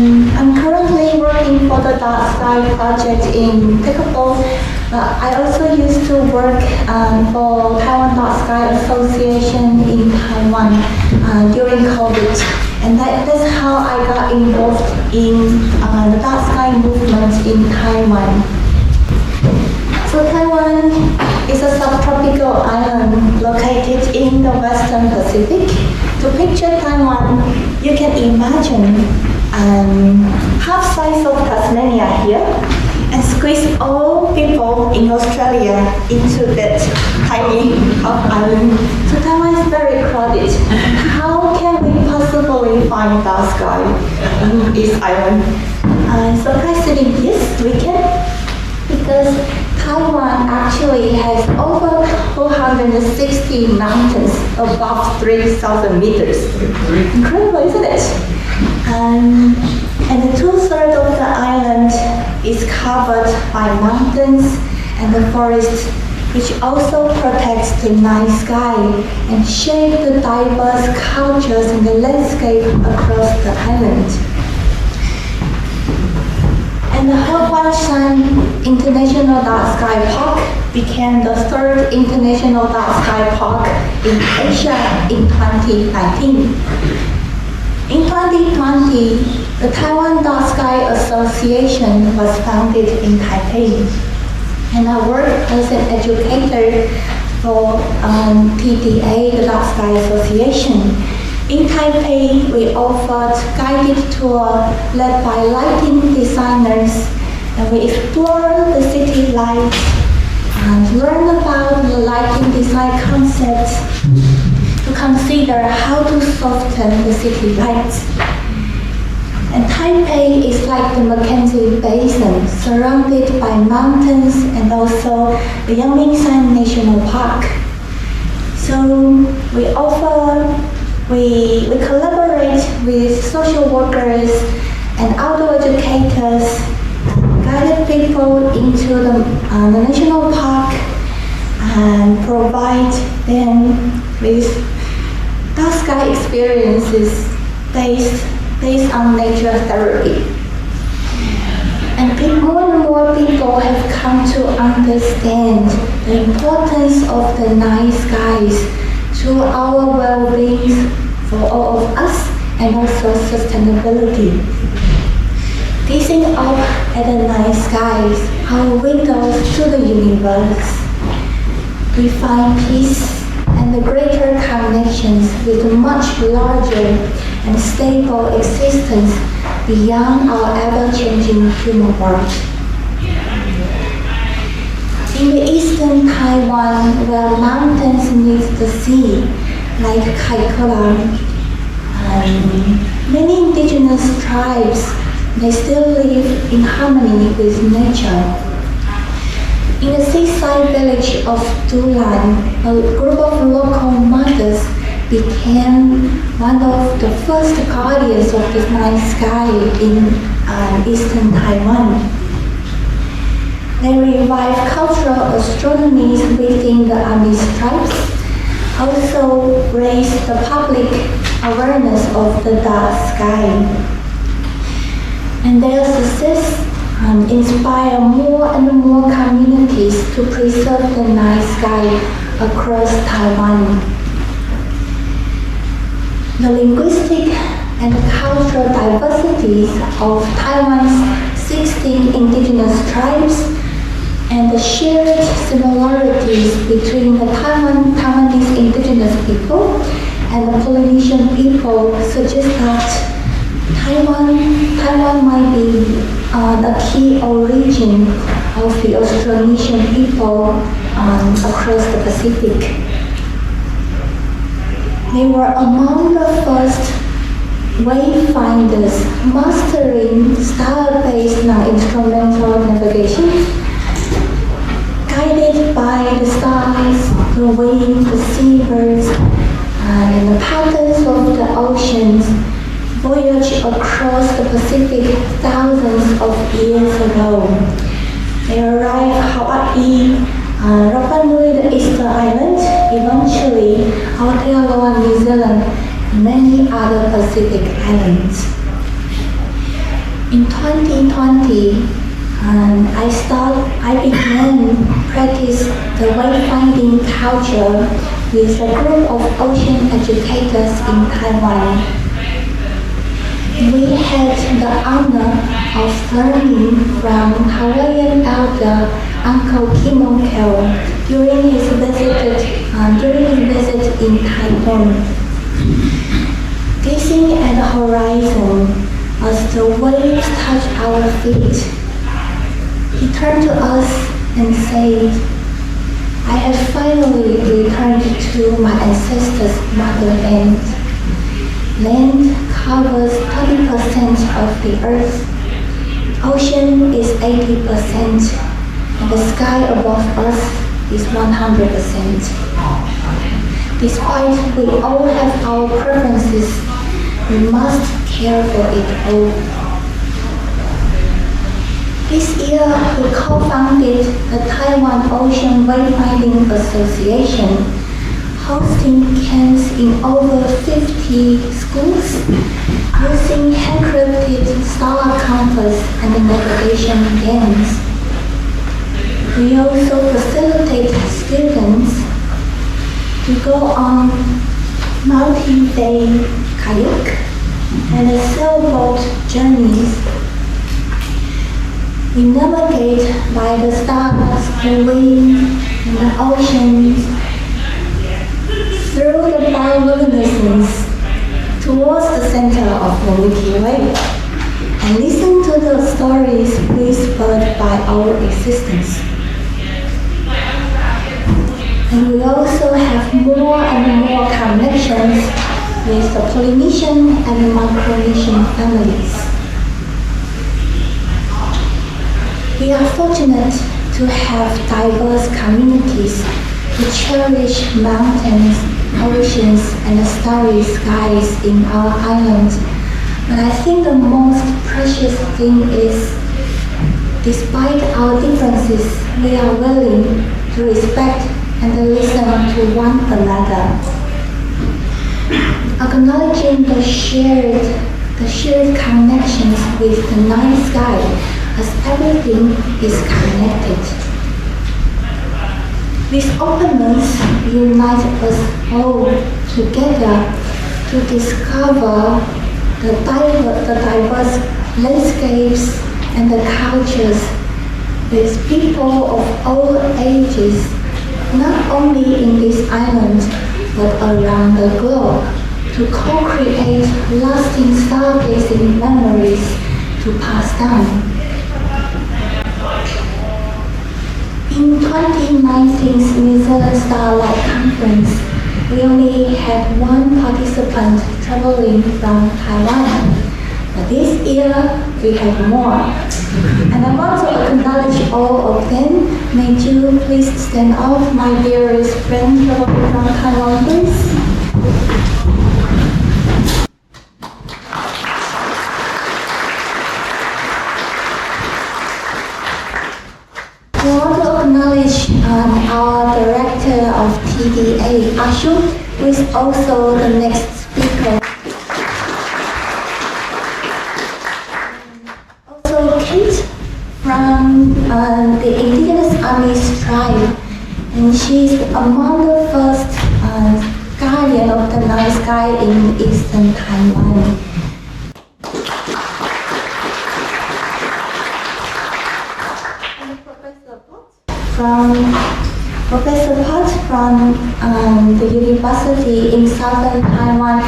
I'm currently working for the Dark Sky project in Pickleball. I also used to work for Taiwan Dark Sky Association in Taiwan during COVID. And that's how I got involved in the Dark Sky movement in Taiwan. So Taiwan is a subtropical island located in the Western Pacific. To picture Taiwan, you can imagine half size of Tasmania here and squeeze all people in Australia into that tiny island. So Taiwan is very crowded. How can we possibly find Dark Sky in this island? Surprisingly, yes, we can, because Taiwan actually has over 460 mountains above 3,000 meters. Incredible, isn't it? And the 2/3 of the island is covered by mountains and the forest, which also protects the night sky and shape the diverse cultures in the landscape across the island. And the Huangshan International Dark Sky Park became the third international dark sky park in Asia in 2019. In 2020, the Taiwan Dark Sky Association was founded in Taipei, and I worked as an educator for TDA, the Dark Sky Association. In Taipei, we offered guided tour led by lighting designers, and we explored the city lights and learn about the lighting design concepts to consider how to soften the city lights. And Taipei is like the Mackenzie Basin, surrounded by mountains and also the Yangmingshan National Park. So we collaborate with social workers and outdoor educators, guided people into the national park and provide them with dark sky experiences based on nature therapy. And more and more people have come to understand the importance of the night skies to our well-being for all of us and also sustainability. Gazing up at the night skies, our windows to the universe, we find peace and the greater connections with a much larger and stable existence beyond our ever-changing human world. In the eastern Taiwan, where mountains meet the sea, like Kaikoura, many indigenous tribes, they still live in harmony with nature. In the seaside village of Dulan, a group of local mothers became one of the first guardians of the night sky in eastern Taiwan. They revived cultural astronomy within the Amis tribes, also raised the public awareness of the dark sky. And their success inspire more and more communities to preserve the night sky across Taiwan. The linguistic and cultural diversities of Taiwan's 16 indigenous tribes and the shared similarities between the Taiwanese indigenous people and the Polynesian people suggest that Taiwan might be the key origin of the Austronesian people across the Pacific. They were among the first wayfinders mastering star-based non-instrumental navigation, guided by the stars, the wind, the seabirds, and the patterns of the oceans, voyaged across the Pacific thousands of years ago. They arrived at Hawaii, Rapa Nui, the Easter Island, eventually Aotearoa, New Zealand, and many other Pacific islands. In 2020, I began practice the wayfinding culture with a group of ocean educators in Taiwan. We had the honor of learning from Hawaiian elder Uncle Kim during his visit in Taiwan. Gazing at the horizon as the waves touched our feet, he turned to us and said, "I have finally returned to my ancestors' motherland. Land covers 30% of the earth, ocean is 80%, and the sky above us is 100%. Despite we all have our preferences, we must care for it all." This year, we co-founded the Taiwan Ocean Wayfinding Association, hosting camps in over 50 schools, using hand-crafted Starlight compass and navigation games. We also facilitate students to go on multi-day kayak and sailboat journeys. We navigate by the stars, the wind, and the oceans, through the wilderness towards the center of the Milky Way, and listen to the stories whispered by our existence. And we also have more and more connections with the Polynesian and Micronesian families. We are fortunate to have diverse communities who cherish mountains, oceans, and the starry skies in our island. But I think the most precious thing is, despite our differences, we are willing to respect and to listen to one another. Acknowledging the shared connections with the night sky, as everything is connected. This openness unites us all together to discover the diverse landscapes and the cultures with people of all ages, not only in this island, but around the globe, to co-create lasting stargazing memories to pass down. In 2019's New Zealand Starlight Conference, we only had one participant traveling from Taiwan. But this year, we have more. And I want to acknowledge all of them. May you please stand up, my dearest friend traveling from Taiwan, please. We want to acknowledge our director of TDA, Ashu, who is also the next speaker. Also, Kate from the Indigenous Army's tribe, and she's among the first guardian of the night sky in eastern Taiwan. Professor Pot from the university in southern Taiwan,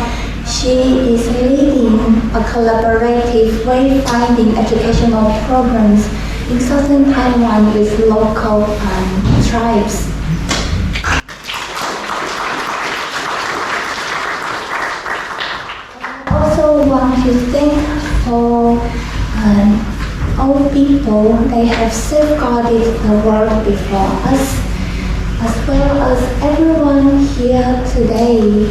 she is leading a collaborative wayfinding educational programs in southern Taiwan with local tribes. I also want to thank for all people. They have safeguarded the world before us, as well as everyone here today.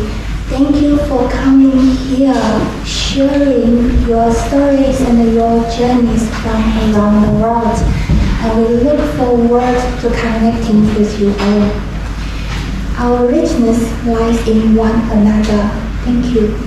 Thank you for coming here, sharing your stories and your journeys from around the world. And we look forward to connecting with you all. Our richness lies in one another. Thank you.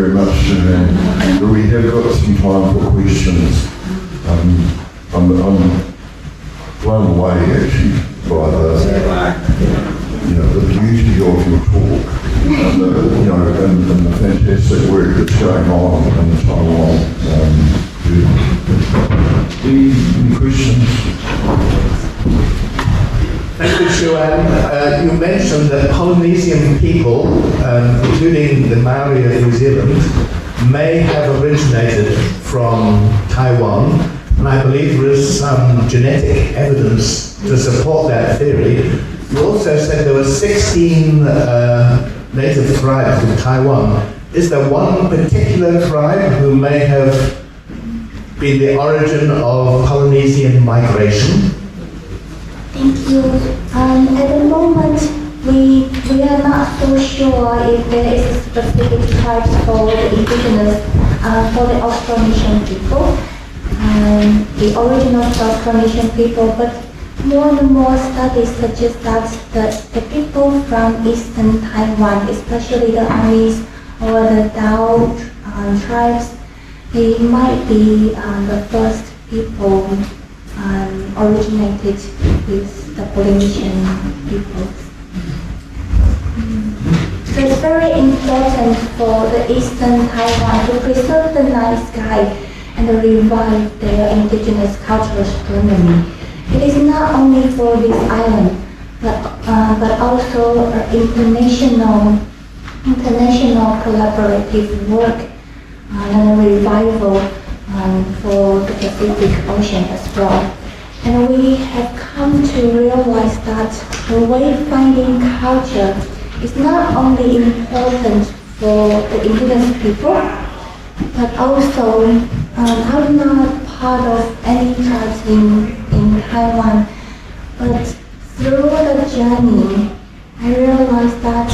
very much, and we have got some time for questions. I'm blown away actually by the beauty of your talk, and the fantastic work that's going on in Taiwan. Any questions? Thank you, Joanne. You mentioned that Polynesian people, including the Maori of New Zealand, may have originated from Taiwan, and I believe there is some genetic evidence to support that theory. You also said there were 16 native tribes in Taiwan. Is there one particular tribe who may have been the origin of Polynesian migration? Thank you. At the moment, we are not so sure if there is a specific type for the indigenous, for the Austronesian people, the original Austronesian people, but more and more studies suggest that the people from eastern Taiwan, especially the Amis or the Dao tribes, they might be the first people originated with the Polynesian peoples. So it's very important for the eastern Taiwan to preserve the night sky and revive their indigenous cultural astronomy. It is not only for this island, but also international collaborative work and revival for the Pacific Ocean as well. And we have come to realize that the wayfinding culture is not only important for the indigenous people, but also I'm not part of any tribes in Taiwan. But through the journey, I realized that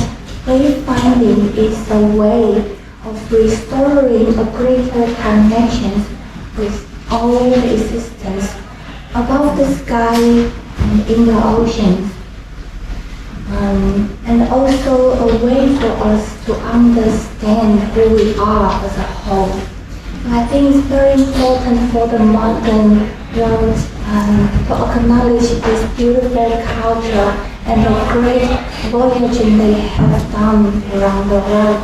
wayfinding is a way of restoring a greater connection with all the existence above the sky and in the oceans. And also a way for us to understand who we are as a whole. I think it's very important for the modern world to acknowledge this beautiful culture and the great voyaging they have done around the world.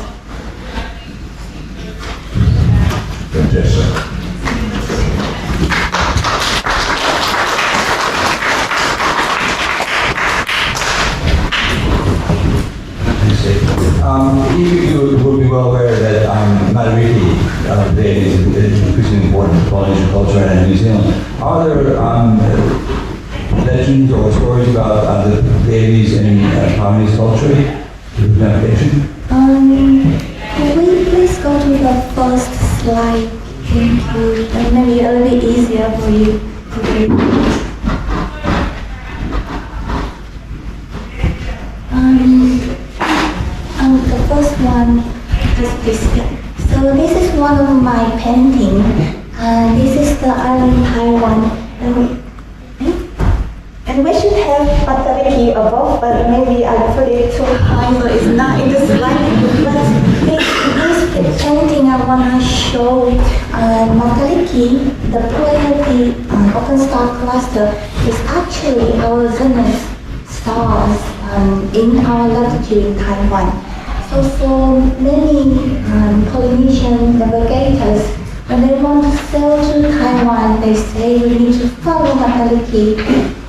Fantastic. You will be well aware that Matariki Day is increasingly important for Polynesian culture and New Zealand. Are there legends or stories about the deities in Taiwanese culture? Can we please go to the first slide? Thank you. And maybe a little bit easier for you to read. The first one is this. So this is one of my paintings. This is the island Taiwan. And we should have Matariki above, but maybe I put it too high, so it's not in the slide. But this painting I want to show Matariki, the Pleiades open star cluster, is actually our zenith stars in our latitude in Taiwan. So for many Polynesian navigators, when they want to sail to Taiwan, they say we need to follow Matariki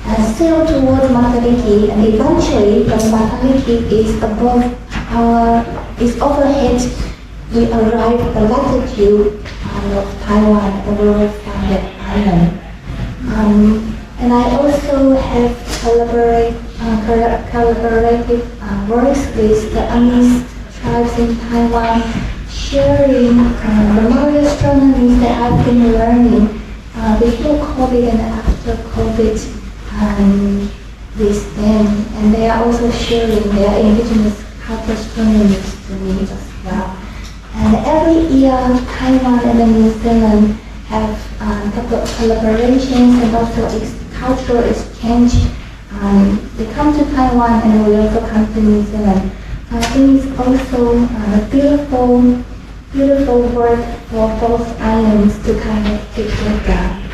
and sail towards Matariki, and eventually when Matariki is overhead, we arrive at the latitude of Taiwan, the world-founded island. And I also have collaborative works with the Amis tribes in Taiwan, sharing the Maori astronomy that I've been learning before COVID and after COVID with them. And they are also sharing their indigenous cultural astronomy to me as well. And every year, Taiwan and New Zealand have collaborations and also cultural exchange. They come to Taiwan and we also come to New Zealand. I think it's also beautiful beautiful word for both islands to kind of keep together.